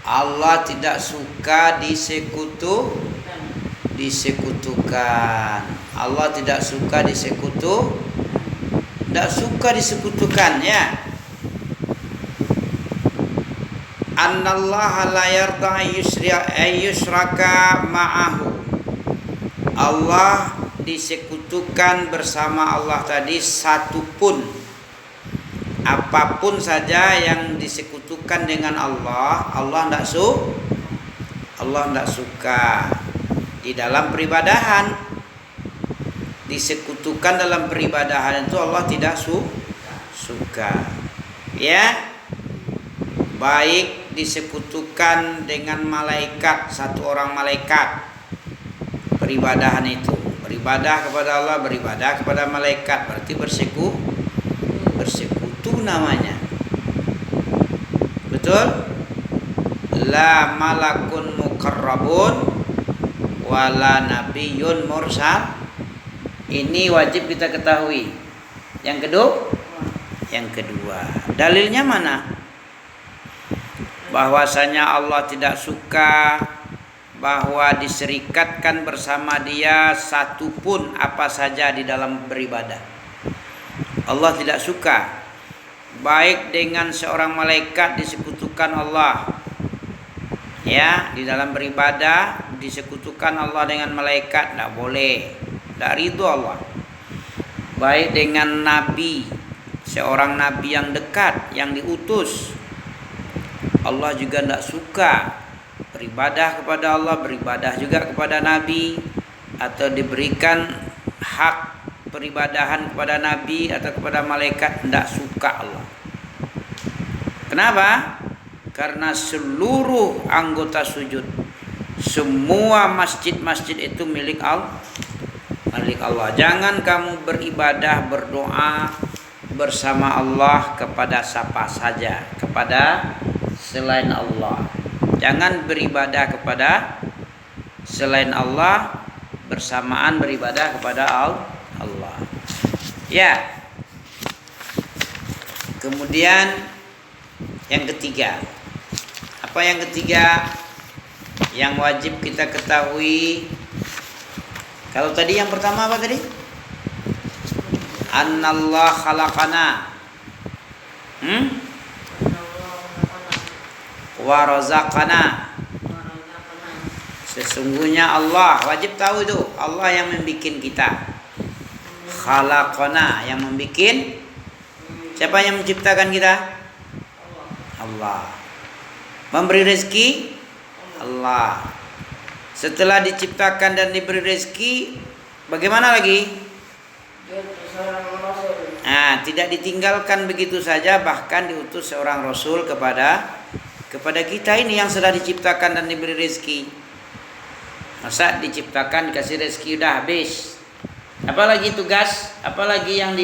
Allah tidak suka disekutukan. Allah tidak suka tidak suka disekutukan ya. Annallaha la yarda ayyushraka ma'ahu. Allah disekutukan bersama Allah tadi satupun, apapun saja yang disekutukan dengan Allah, Allah tidak suka. Di dalam peribadahan, disekutukan dalam peribadahan itu Allah tidak suka. Ya, baik disekutukan dengan malaikat, satu orang malaikat, peribadahan itu beribadah kepada Allah, beribadah kepada malaikat, berarti bersekutu namanya. Betul? La malakun mukarrabun wala nabiyyun mursal. Ini wajib kita ketahui. Yang kedua, dalilnya mana? Bahwasanya Allah tidak suka bahwa diserikatkan bersama Dia satupun apa saja di dalam beribadah. Allah tidak suka. Baik dengan seorang malaikat disekutukan Allah, ya, di dalam beribadah disekutukan Allah dengan malaikat, tidak boleh, tidak ridho Allah. Baik dengan nabi, seorang nabi yang dekat, yang diutus, Allah juga tidak suka beribadah kepada Allah, beribadah juga kepada nabi, atau diberikan hak peribadahan kepada nabi atau kepada malaikat, tidak suka Allah. Kenapa? Karena seluruh anggota sujud, semua masjid-masjid itu milik Allah. Jangan kamu beribadah, berdoa bersama Allah kepada siapa saja, kepada selain Allah. Jangan beribadah kepada selain Allah bersamaan beribadah kepada Allah. Ya. Kemudian yang ketiga. Apa yang ketiga yang wajib kita ketahui? Kalau tadi yang pertama apa tadi? Annallah khalaqana wa razaqana. Sesungguhnya Allah, wajib tahu itu, Allah yang membikin kita. Khalaqana, yang membikin. Siapa yang menciptakan kita? Allah. Memberi rezeki Allah. Setelah diciptakan dan diberi rezeki, bagaimana lagi? Nah, tidak ditinggalkan begitu saja, bahkan diutus seorang rasul kepada kita ini yang sudah diciptakan dan diberi rezeki. Masa diciptakan dikasih rezeki udah habis? Apalagi tugas? Apalagi yang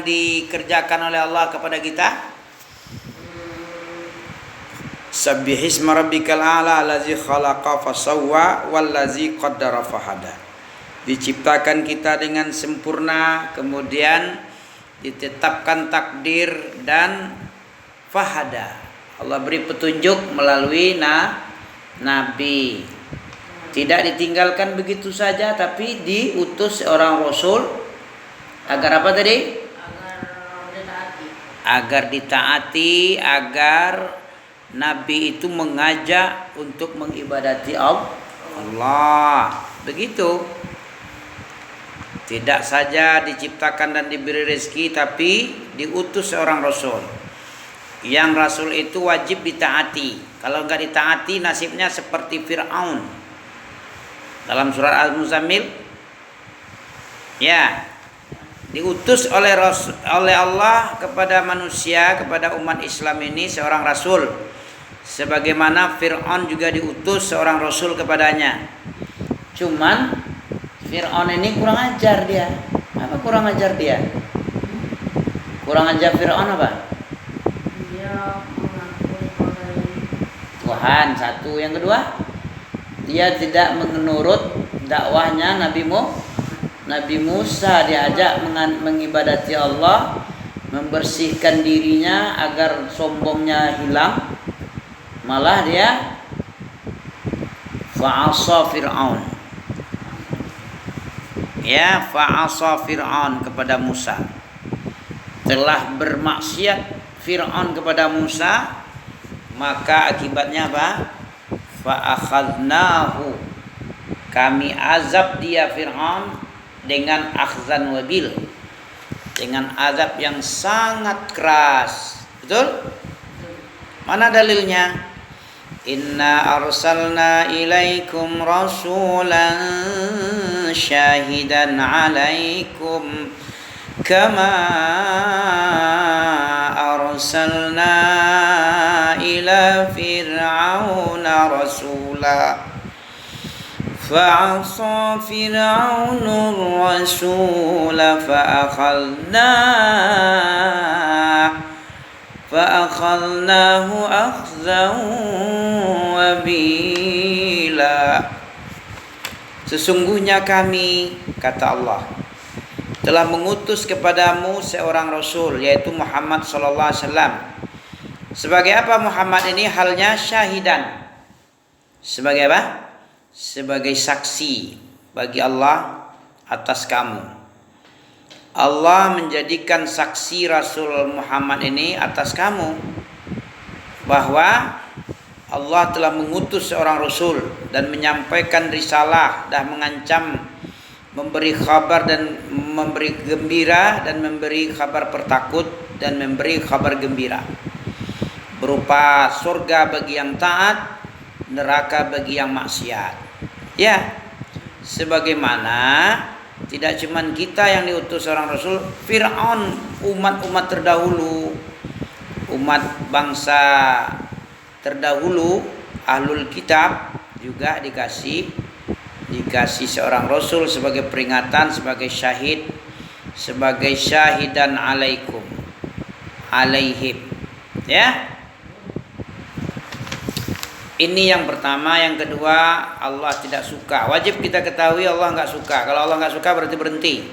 dikerjakan oleh Allah kepada kita? Sabbihisma rabbikal a'la allazi khalaqa fasawwa wallazi qaddara fahada. Diciptakan kita dengan sempurna, kemudian ditetapkan takdir dan fahada. Allah beri petunjuk melalui nabi. Tidak ditinggalkan begitu saja, tapi diutus seorang rasul agar apa tadi? Agar ditaati, agar nabi itu mengajak untuk mengibadati Allah. Begitu. Tidak saja diciptakan dan diberi rezeki, tapi diutus seorang rasul. Yang rasul itu wajib ditaati. Kalau enggak ditaati, nasibnya seperti Fir'aun. Dalam surat Al-Muzammil, ya, diutus oleh Allah kepada manusia, kepada umat Islam ini seorang rasul. Sebagaimana Fir'aun juga diutus seorang rasul kepadanya. Cuman Fir'aun ini kurang ajar dia. Apa kurang ajar dia? Kurang ajar Fir'aun apa? Dia mengakui Tuhan satu. Yang kedua, dia tidak menurut dakwahnya Nabi Musa. Diajak mengibadati Allah, membersihkan dirinya agar sombongnya hilang. Malah dia fa'asa Fir'aun. Ya, fa'asa Fir'aun kepada Musa. Telah bermaksiat Fir'aun kepada Musa, maka akibatnya apa? Fa'akhadnahu, kami azab dia Fir'aun dengan akhzan wabil, dengan azab yang sangat keras. Betul? Mana dalilnya? Inna arsalna ilaikum rasulan syahidan alaikum kama arsalna ila fir'auna rasula fa'asa fir'aunur rasula fa'akhadnahu akhzan wabila. Sesungguhnya kami, kata Allah, telah mengutus kepadamu seorang rasul, yaitu Muhammad sallallahu alaihi wasallam. Sebagai apa Muhammad ini? Halnya syahidan. Sebagai apa? Sebagai saksi bagi Allah atas kamu. Allah menjadikan saksi Rasul Muhammad ini atas kamu, bahwa Allah telah mengutus seorang rasul dan menyampaikan risalah dan mengancam, memberi kabar dan memberi gembira, dan memberi kabar pertakut dan memberi kabar gembira, berupa surga bagi yang taat, neraka bagi yang maksiat. Ya, sebagaimana tidak cuma kita yang diutus seorang rasul, Fir'aun, umat-umat terdahulu, umat bangsa terdahulu, ahlul kitab juga dikasih seorang rasul sebagai peringatan, sebagai syahid, sebagai syahidan alaihim. Ya. Ini yang pertama. Yang kedua, Allah tidak suka. Wajib kita ketahui Allah nggak suka. Kalau Allah nggak suka berarti berhenti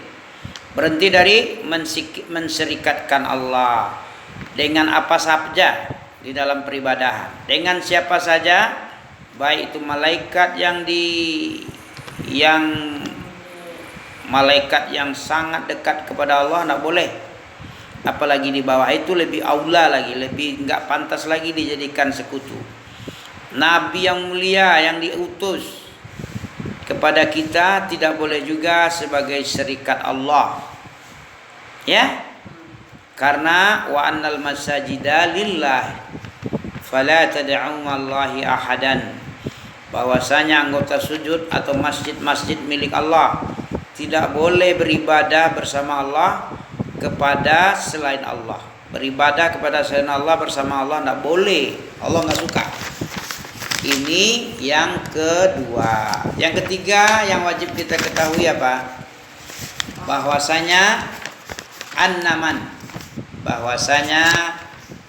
dari menserikatkan Allah dengan apa saja di dalam peribadahan, dengan siapa saja, baik itu malaikat yang malaikat yang sangat dekat kepada Allah nggak boleh. Apalagi di bawah itu lebih aula lagi, lebih nggak pantas lagi dijadikan sekutu. Nabi yang mulia yang diutus kepada kita tidak boleh juga sebagai serikat Allah. Ya. Karena wa annal masajida lillah fala tad'u ma'allahi ahadan. Bahwasanya anggota sujud atau masjid-masjid milik Allah, tidak boleh beribadah bersama Allah kepada selain Allah. Beribadah kepada selain Allah bersama Allah tidak boleh. Allah nggak suka. Ini yang kedua. Yang ketiga yang wajib kita ketahui apa? Bahwasanya an-naman, bahwasanya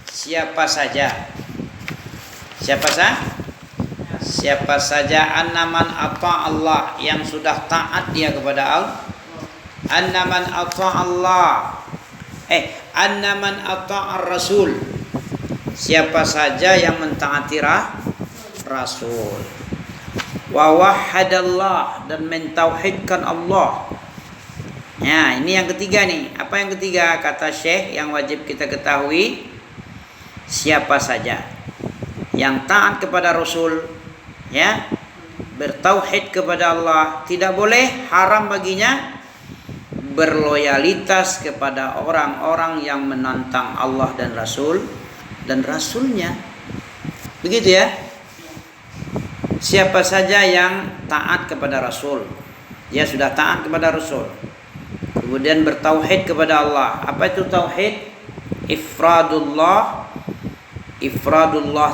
siapa saja an-naman ata Allah, yang sudah taat dia kepada Allah, an-naman ata Allah, an-naman ata ar-rasul, siapa saja yang mentaati Rasul, wa wahadallah, dan mentauhidkan Allah. Ya, ini yang ketiga nih. Apa yang ketiga? Kata Syekh yang wajib kita ketahui, siapa saja yang taat kepada Rasul, ya, bertauhid kepada Allah, tidak boleh, haram baginya berloyalitas kepada orang-orang yang menantang Allah dan Rasul dan Rasulnya. Begitu ya. Siapa saja yang taat kepada Rasul, dia sudah taat kepada Rasul, kemudian bertauhid kepada Allah. Apa itu tauhid? Ifradullah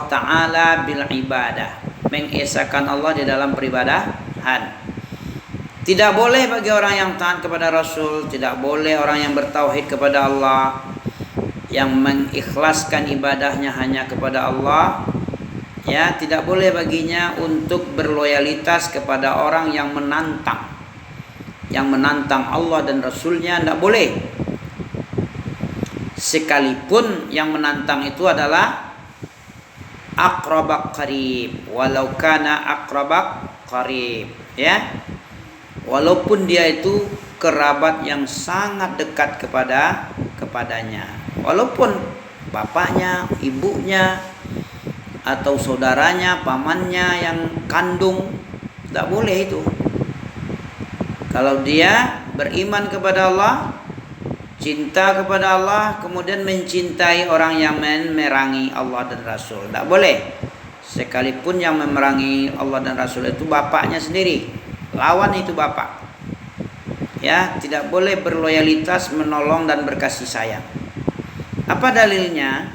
ta'ala bil ibadah, mengesahkan Allah di dalam peribadahan. Tidak boleh bagi orang yang taat kepada Rasul, tidak boleh orang yang bertauhid kepada Allah, yang mengikhlaskan ibadahnya hanya kepada Allah, ya, tidak boleh baginya untuk berloyalitas kepada orang yang menantang Allah dan Rasulnya, tidak boleh. Sekalipun yang menantang itu adalah aqrabak qarib, walau kana aqrabak qarib, ya. Walaupun dia itu kerabat yang sangat dekat kepadanya, walaupun bapaknya, ibunya, atau saudaranya, pamannya yang kandung, tidak boleh itu. Kalau dia beriman kepada Allah, cinta kepada Allah, kemudian mencintai orang yang memerangi Allah dan Rasul, tidak boleh. Sekalipun yang memerangi Allah dan Rasul itu bapaknya sendiri, lawan itu bapak, ya, tidak boleh berloyalitas, menolong dan berkasih sayang. Apa dalilnya?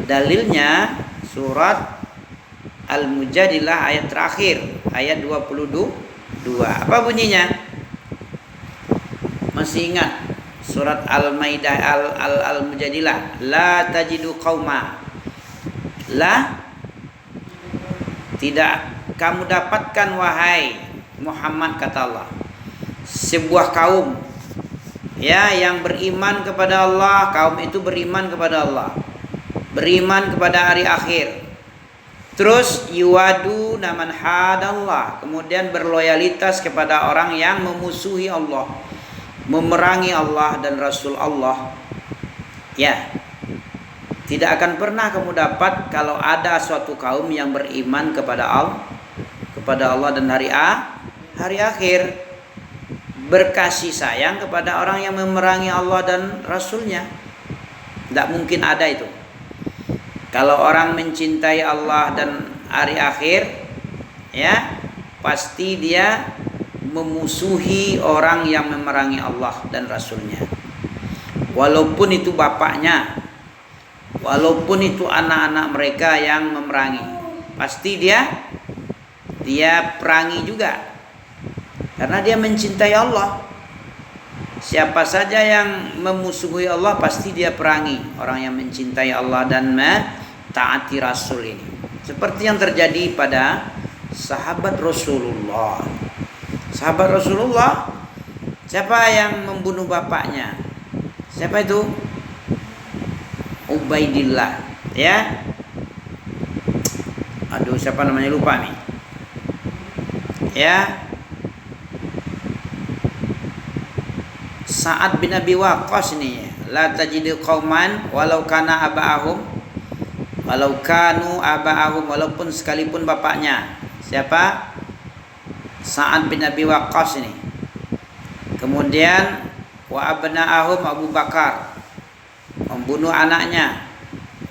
Dalilnya surat Al-Mujadilah ayat terakhir, ayat 22. Apa bunyinya? Masih ingat? Surat Al-Maidah, Al-Mujadilah. La tajidu qauma. La, tidak kamu dapatkan wahai Muhammad, kata Allah, sebuah kaum, ya, yang beriman kepada Allah. Kaum itu beriman kepada Allah, beriman kepada hari akhir. Terus yuwadu naman hadallah, kemudian berloyalitas kepada orang yang memusuhi Allah, memerangi Allah dan Rasul Allah. Ya, tidak akan pernah kamu dapat kalau ada suatu kaum yang beriman kepada Allah dan hari akhir, berkasih sayang kepada orang yang memerangi Allah dan Rasulnya. Tidak mungkin ada itu. Kalau orang mencintai Allah dan hari akhir, ya, pasti dia memusuhi orang yang memerangi Allah dan Rasulnya. Walaupun itu bapaknya, walaupun itu anak-anak mereka yang memerangi, pasti dia perangi juga, karena dia mencintai Allah. Siapa saja yang memusuhi Allah pasti dia perangi orang yang mencintai Allah dan mentaati Rasul ini. Seperti yang terjadi pada sahabat Rasulullah. Sahabat Rasulullah, siapa yang membunuh bapaknya? Siapa itu? Ubaidillah, ya. Aduh, siapa namanya, lupa nih. Ya, Sa'ad bin Abi Waqqas ini. La tajidu qauman walau kana aba'ahum, walau kanu aba'ahum, walaupun sekalipun bapaknya. Siapa? Sa'ad bin Abi Waqqas ini. Kemudian wa abna'ahum Abu Bakar, membunuh anaknya.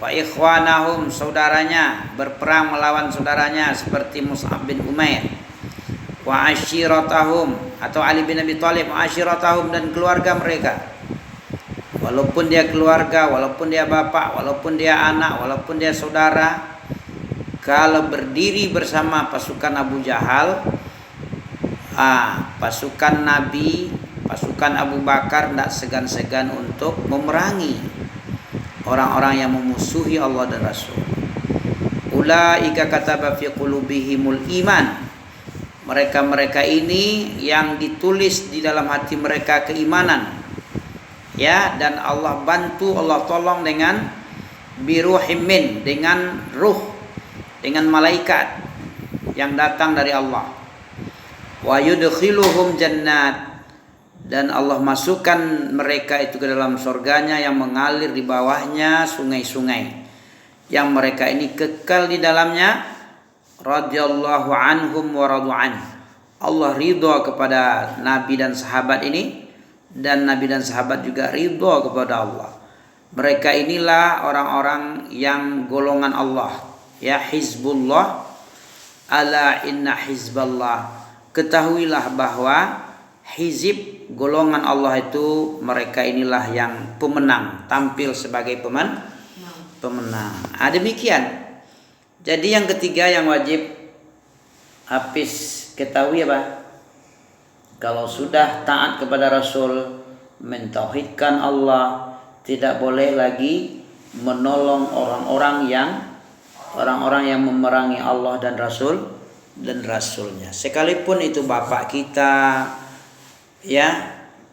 Wa ikhwanahum, saudaranya, berperang melawan saudaranya seperti Mus'ab bin Umair. Wa ashiratahum, atau Ali bin Abi Thalib, wa ashiratahum, dan keluarga mereka. Walaupun dia keluarga, walaupun dia bapak, walaupun dia anak, walaupun dia saudara, kalau berdiri bersama pasukan Abu Jahal, pasukan Nabi, pasukan Abu Bakar tidak segan-segan untuk memerangi orang-orang yang memusuhi Allah dan Rasul. Ulaika kataba fi qulubihimul iman, mereka-mereka ini yang ditulis di dalam hati mereka keimanan, ya, dan Allah bantu, Allah tolong dengan biruhimin, dengan ruh, dengan malaikat yang datang dari Allah. Wa yudkhiluhum jannat, dan Allah masukkan mereka itu ke dalam surganya yang mengalir di bawahnya sungai-sungai, yang mereka ini kekal di dalamnya. Radhiyallahu anhum wa radu'an, Allah ridha kepada Nabi dan sahabat ini, dan Nabi dan sahabat juga ridha kepada Allah. Mereka inilah orang-orang yang golongan Allah, ya, Hizbullah, ala inna hizballah, ketahuilah bahwa hizib, golongan Allah itu, mereka inilah yang pemenang, tampil sebagai pemenang. Demikian. Jadi yang ketiga yang wajib Hafiz ketahui apa? Kalau sudah taat kepada Rasul, mentauhidkan Allah, tidak boleh lagi menolong orang-orang yang memerangi Allah dan Rasulnya. Sekalipun itu bapak kita, ya,